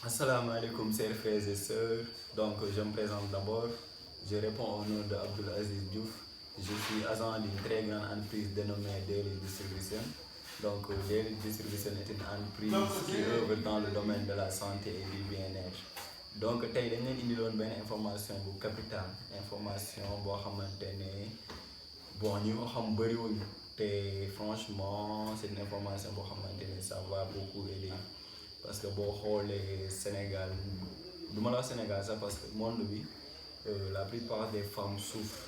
Assalamu alaikum, chers frères et sœurs. Donc, je me présente d'abord. Je réponds au nom de Abdul Aziz Diouf. Je suis agent d'une très grande entreprise dénommée Daily Distribution. Donc, Daily Distribution est une entreprise qui œuvre dans le domaine de la santé et du bien-être. Donc, tey dañ leen indiloon benn information bu capital information boo xamante ne bon ñi ko xam bëriwuñu te franchement c'est une information boo xamante ne ça va beaucoup aider. Parce que boo xoolee Sénégal du ma la wax Sénégal sax parce que monde bi la plupart des femmes souffrent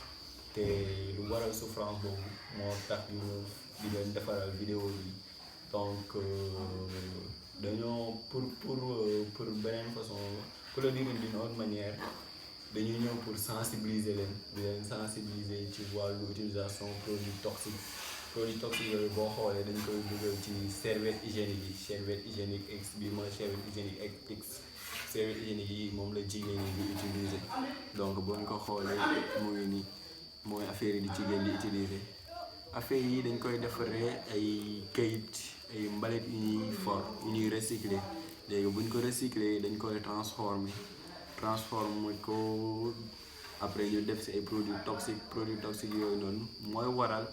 te lu waral souffrance boobu moo tax ñu di leen defaral vidéo yi donc dañoo pour beneen façon pour le dire d'une autre manière dañuy ñëw pour sensibiliser leen sensibiliser ci wàllu utilisation produits toxiques yooyu boo xoolee dañ koy dugal ci serviette hygiénique X bi mooy serviette hygiénique X serviette hygiénique yi moom la jigéen ñi di utiliser donc boo ñu ko xoolee mu ngi nii mooy affaire yi di jigéen di utiliser affaire yi dañ koy defaree ay kayit ay mbalit yu ñuy yu ñuy recycler léegi buñ ko recycler dañ koy transformer ko après ñu def ci ay produits toxiques yooyu noonu mooy waral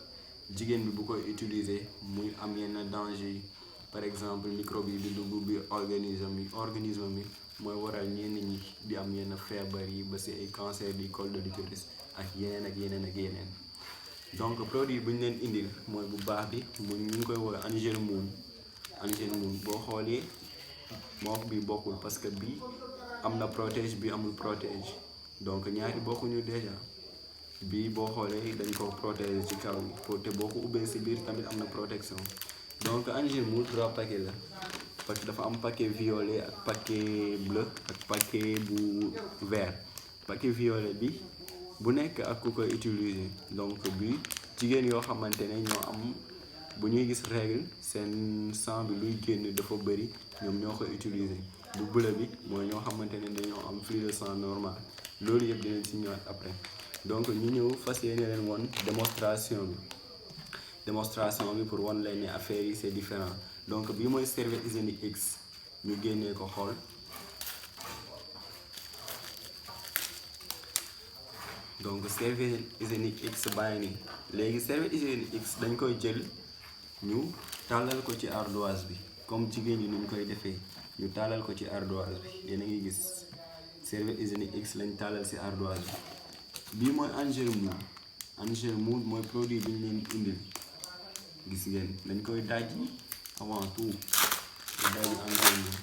jigéen bi bu koy utiliser muy am yenn danger yi par exemple microbe yi di dugg bi organisme bi mooy waral ñenn ñi di am yenn feebar yi ba ci ay cancer du col de l'utérus ak yeneen donc produit bu ñu leen indil mooy bu baax bi ñu ngi koy woowee Angel Moon boo xoolee mook bi bokkul parce que bi am na protège bi amul protège donc ñaari bokkuñu déjà bii boo xoolee dañ ko protéger ci kaw yi te boo ko ubbee ci biir tamit am na protection donc Angel Moon 3 paquets la parce que dafa am paquet violet ak paquet bleu ak paquet bu vert paquet violet bi bu nekk ak ku koy utiliser donc bi jigéen yoo xamante ne ñoo am bu ñuy gis règle seen sang bi luy génn dafa bëri ñoom ñoo koy utiliser bu bleu bi mooy ñoo xamante ne dañoo am flux de sang normal loolu yëpp dinañ ci ñëwaat après. Donc ñu ñëw fas yéene leen woon démonstration bi pour won leen ne affaire yi c'est différent donc bii mooy serviette hygiénique X ñu génnee ko xool donc serviette hygiénique X bàyyi nii léegi serviette hygiénique X dañ koy jël ñu tàllal ko ci ardoise bi comme jigéen ñi nuñ koy defee ñu tàllal ko ci ardoise bi yéen a ngi gis serviette hygiénique X lañ tàllal ci ardoise bi bii mooy Angel Moon mooy produit bi ñu leen indil gis ngeen dañ koy dajji avant tout dajji Angel Moon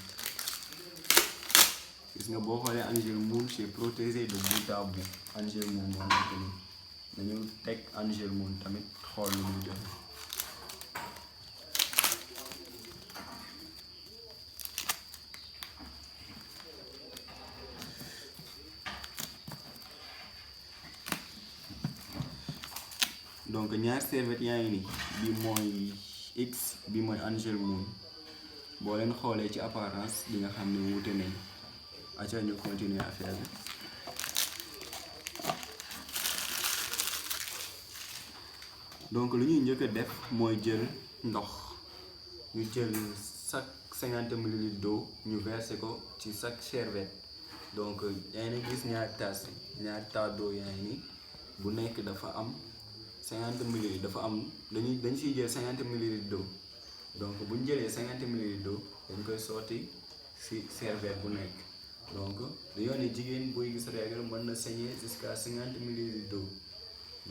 gis nga boo xoolee Angel Moon c'est protégé de bout à bout Angel Moon moo nekk nii dañu teg Angel Moon tamit xool lu muy def donc ñaar serviette yaa ngi nii bi mooy X bi mooy Angel Moon boo leen xoolee ci apparence di nga xam ne wuute nañ acca ñu continuer affaire bi donc lu ñuy njëkk a def mooy jël ndox ñu jël chaque 50 ml d'eau ñu verser ko ci chaque serviette donc yaa ngi gis ñaari tasse d'eau yaa ngi nii bu nekk dafa am 50 ml dafa am dañ siy jël 50 ml d'eau donc bu ñu jëlee 50 ml d'eau dañ koy sotti ci serviette bu nekk donc dañoo ne jigéen buy gis règle mën na saigner jusqu'à 50 ml d'eau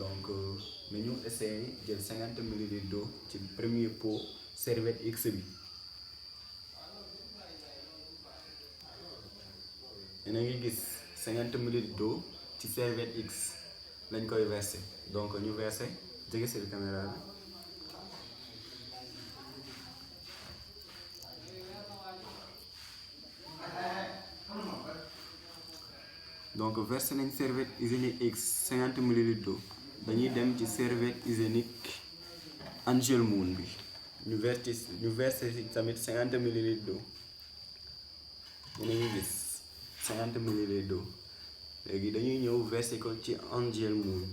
donc nañu essayer jël 50 ml d'eau ci premier pot serviette X bi yéen a ngi gis 50 ml d'eau ci serviette X lañ koy verser donc ñu verser jege ci caméra bi donc verser nañ serviette hygiénique X 50 ml d'eau dañuy dem ci serviette hygiénique Angel Moon bi ñu verser ci tamit 50 ml d'eau yéen a ngi gis 50 ml d'eau léegi dañuy ñëw verser ko ci Angel Moon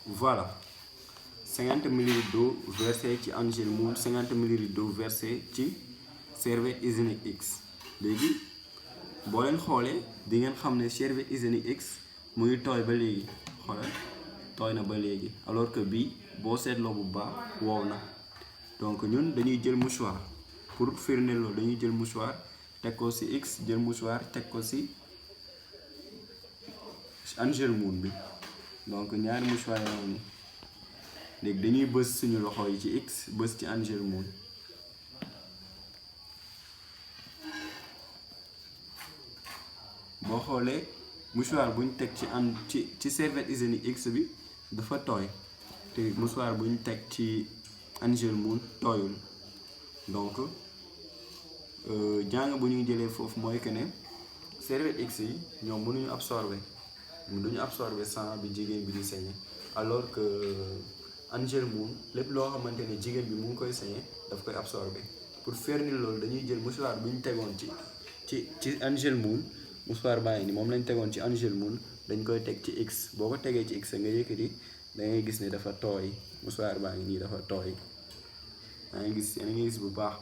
voilà 50 ml d'eau versée ci Angel Moon, 50 ml d'eau versée ci serviette hygiénique X. léegi boo leen xoolee di ngeen xam ne serviette hygiénique X mu ngi tooy ba léegi, xoolal tooy na ba léegi, alors que bii boo seetloo bu baax wow na. donc ñun dañuy jël mouchoir pour firndeel loolu, dañuy jël mouchoir teg ko ci X, jël mouchoir teg ko ci Angel Moon bi. donc ñaari mouchoir yoo ni léegi dañuy bës suñu loxo yi ci X, bës ci Angel Moon. boo xoolee mouchoir bu ñu teg ci serviette hygiénique X bi dafa tooy, te mouchoir bu ñu teg ci Angel Moon tooyul. donc jàng bu ñuy jëlee foofu mooy que ne serviette X yi ñoom mënuñu absorber sang bi jigéen bi di saigner, alors que Angel Moon lépp loo xamante ne jigéen bi mu ngi koy saigner daf koy absorber. pour faire ni loolu dañuy jël mouchoir bu ñu tegoon ci Angel Moon, mouchoir baa ngi ni moom lañ tegoon ci Angel Moon, dañ koy teg ci X. boo ko tegee ci X nga yëkkati da ngay gis ne dafa tooy, mouchoir baa ngi nii dafa tooy, yaa ngi gis bu baax.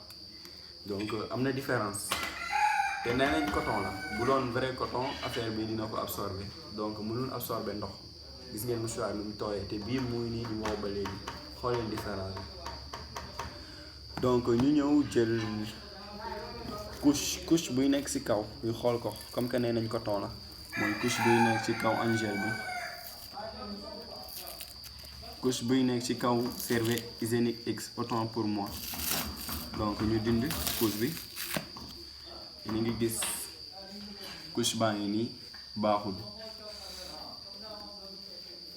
donc am na différence, te nee nañ coton la, bu doon vrai coton affaire bi dina ko absorber, donc mënul absorber ndox. gis ngeen mouchoir nu mu tooyee, te bii muy nii di wow ba léegi, xooleen différence bi. donc ñu ñëw jël couche buy nekk ci kaw ñu xool ko, comme que nee nañ coton la, mooy couche buy nekk ci kaw Angel bi, couche buy nekk ci kaw serviette hygiénique X, autant pour moi. donc ñu dind couche bi, ñu ngi gis couche baa ngi nii baaxul.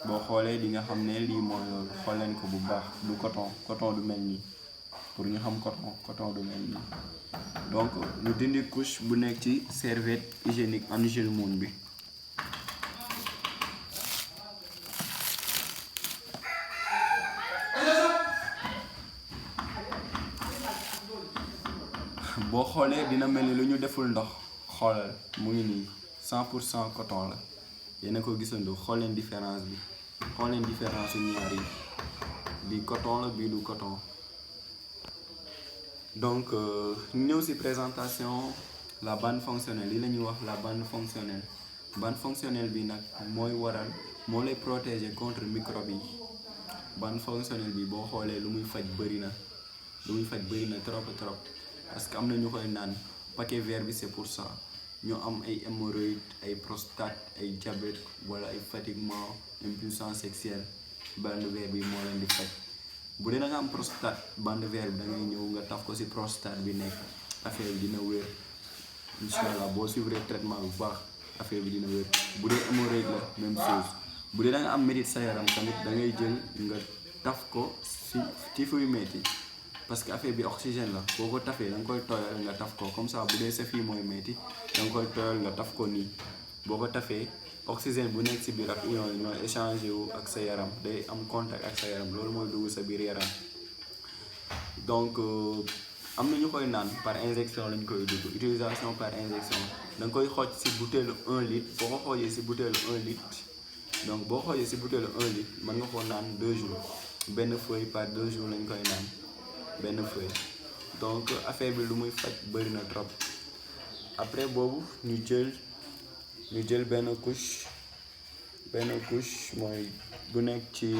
boo xoolee di nga xam ne lii mooy loolu, xool leen ko bu baax, du coton du mel nii. pour ñu xam coton du mel nii. donc ñu dindi couche bu nekk ci serviette hygiénique Angel Moon bi. boo xoolee dina mel ni lu ñu deful ndox, xoolal mu ngi nii 100% coton la, yéen a ko gisandoo. xool leen différence bi, xool leen différence su ñaar yi, bii coton la, bii du coton. donc ñu ñëw ci présentation la bande fonctionnelle. li la ñuy wax la bande fonctionnelle. bande fonctionnelle bi nag moo lay protéger contre microbe yi. bande fonctionnelle bi boo xoolee lu muy faj bëri na trop, parce que am na ñu koy naan paquet vert bi c'est pour ça, ñu am ay hémorroïdes, ay prostate, ay diabète wala ay fatiguement, impuissance sexuelle, bande vert bi moo leen di faj. bu dee da nga am prostate, bande vert bi da ngay ñëw nga taf ko ci prostate bi nekk, affaire bi dina wér inshallah. boo suivre traitement bu baax affaire bi dina wér. bu dee hémorroïde la même chose. bu dee da nga am métit sa yaram tamit da ngay jël nga taf ko ci fuy metti, parce que affaire bi oxygène la. boo ko tafee da nga koy tooyal nga taf ko comme ça. bu dee sa fii mooy metti da nga koy tooyal nga taf ko nii. boo ko tafee oxygène bu nekk ci biir ak ion yi ñooy échangé wu ak sa yaram, day am contact ak sa yaram, loolu mooy dugg sa biir yaram. donc am na ñu koy naan par injection lañ koy dugg, utilisation par injection. da nga koy xooj ci butéelu 1 litre. boo ko xoojee ci butéelu 1 litre, donc boo xoojee ci butéelu 1 litre mën nga koo naan 2 jours, benn feuille par 2 jours lañ koy naan, benn feuille. donc affaire bi lu muy faj bëri na trop. après boobu ñu jël benn couche mooy bu nekk ci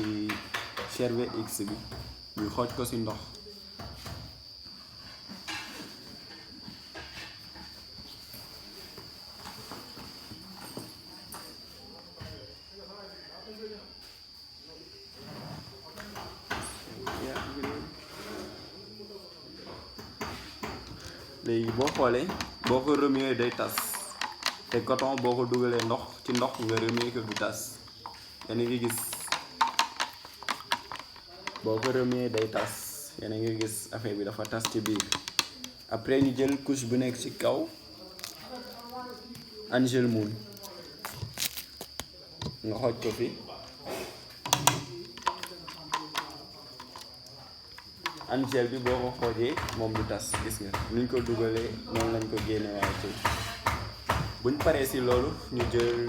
serviette X bi, ñu xooj ko ci ndox. léegi boo xoolee boo ko remuer day tas, te coton boo ko dugalee ci ndox nga remuer ko du tas. yéen a ngi gis boo ko remuer day tas, yéen a ngi gis affaire bi dafa tas ci biir. après ñu jël couche bu nekk ci kaw Angel Moon nga xooj ko fi. Angel bi boo ko xoojee moom du tas, gis nga niñ ko dugalee noonu lañ ko génne waaye tey. buñ paree ci loolu ñu jël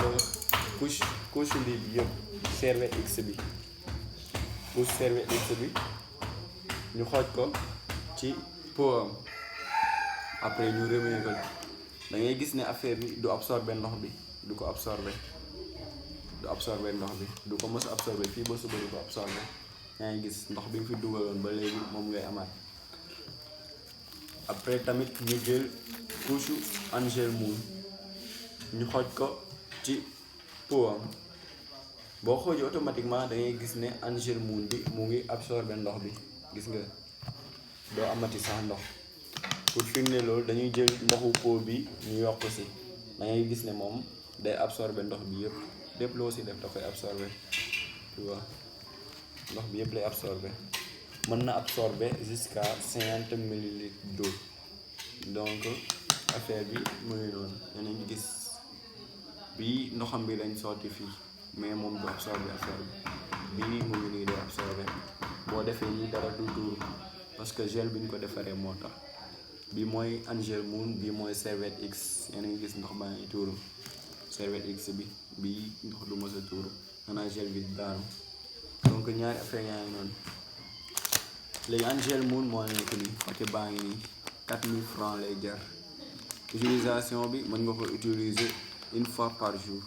couche lii bi yëpp serviette X bi pour servir X bi ñu xooj ko ci pot am après ñu remuer ko da ngay gis ne affaire bi du absorber ndox bi du ko absorber ndox bi du ko mës a absorber fii ba suba du ko absorber yaa ngi gis ndox bi nga fi dugaloon ba léegi moom ngay amaat. après tamit ñu jël couche Angel Moon ñu xooj ko ci pot am boo xoojee automatiquement da ngay gis ne Angel Moon bi mu ngi absorber ndox bi gis nga doo amati sax ndox. pour firnde loolu dañuy jël ndoxu pot bi ñu yokk si da ngay gis ne moom day absorber ndox bi yëpp lépp loo si def da koy absorber tu vois ndox bi yëpp lay absorber mën na absorber jusqu'à 50 millilitres d'eau donc affaire bi mu ngi noonu danañ gis bii ndoxam bi lañ sotti fii mais moom du absorber affaire bi bii mu ngi nii day absorber boo defee nii dara du tuuru parce que gel bi ñu ko defaree moo tax. bi mooy Angel Moon bi mooy Serviette X yéen a ngi gis ndox baa ngi tuuru Serviette X bi bii ndox du mës a tuuru xanaa gel bi daanu donc ñaari affaire yaa ngi noonu léegi Angel Moon moo nekk nii paquet baa ngi nii 4000 francs lay jar utilisation bi mën nga ko utiliser une fois par jour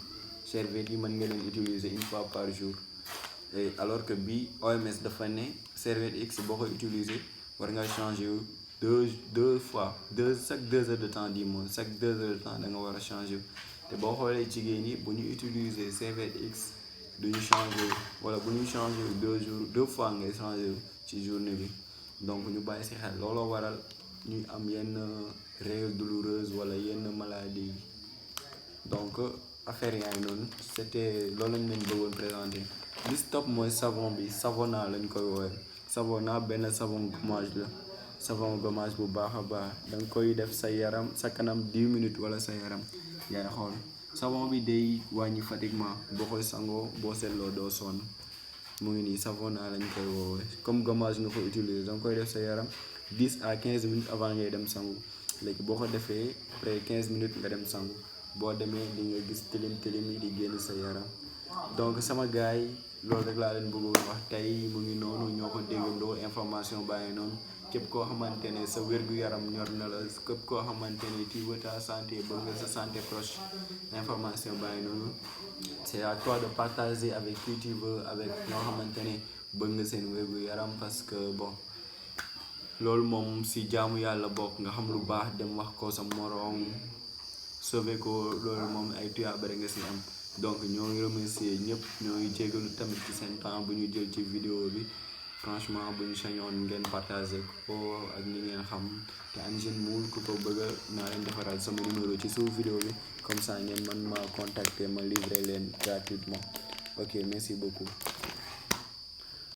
serviette yi mën nga leen utiliser une fois par jour et alors que bii OMS dafa ne Serviette X boo koy utiliser war nga changer deux fois chaque 2 heures de temps du mois chaque 2 heures de temps da nga war a changer te boo xoolee jigéen ñi bu ñu utiliser Serviette X du ñu changer wala bu ñu changer 2 fois ngay changer ci journée bi donc ñu bàyyi si xel looloo waral ñuy am yenn règles douloureuses wala yenn maladies yi donc affaire yaa ngi noonu c'était loolu lañ leen bëggoon présenter. li stop mooy savon bi Savona lañ koy woowee Savona benn savon gommage la. savon gommage bu baax a baax da nga koy def sa yaram sa kanam 10 minutes wala sa yaram yaay xool savon bi day wàññi fatiguement boo koy sangoo boo seetloo doo sonn mu ngi nii Savona lañ koy woowee comme gommage nga ko utiliser da nga koy def sa yaram 10 à 15 minutes avant ngay dem sangu léegi boo ko defee après 15 minutes nga dem sangu boo demee di nga gis tilim yi di génn sa yaram donc sama gars yi loolu rek laa leen bëggoon wax tey mu ngi noonu ñoo ko déggandoo information bàyyi noonu. képp koo xamante ne sa wér-gu-yaram ñor na la képp koo xamante ne tu veux ta santé bëgg nga sa santé proche information bàyyi noonu c'est à toi de partager avec qui tu veux avec ñoo xamante ne bëgg nga seen wér-gu-yaram parce que bon loolu moom si jaamu yàlla bokk nga xam lu baax dem wax ko sa moroom sauver ko loolu moom ay tuyaaba rek nga si am donc ñoo ngi remercier ñëpp ñoo ngi jégalu tamit ci seen temps bu ñu jël ci vidéo bi. franchement bu ñu sañoon ngeen partagé ko ak ñi ngeen xam te Angel Moon ku ko bëgg naa leen defaral sama numéro ci suuf vidéo bi comme ça ngeen man ma contacter ma livrer leen gratuitement ok merci beaucoup.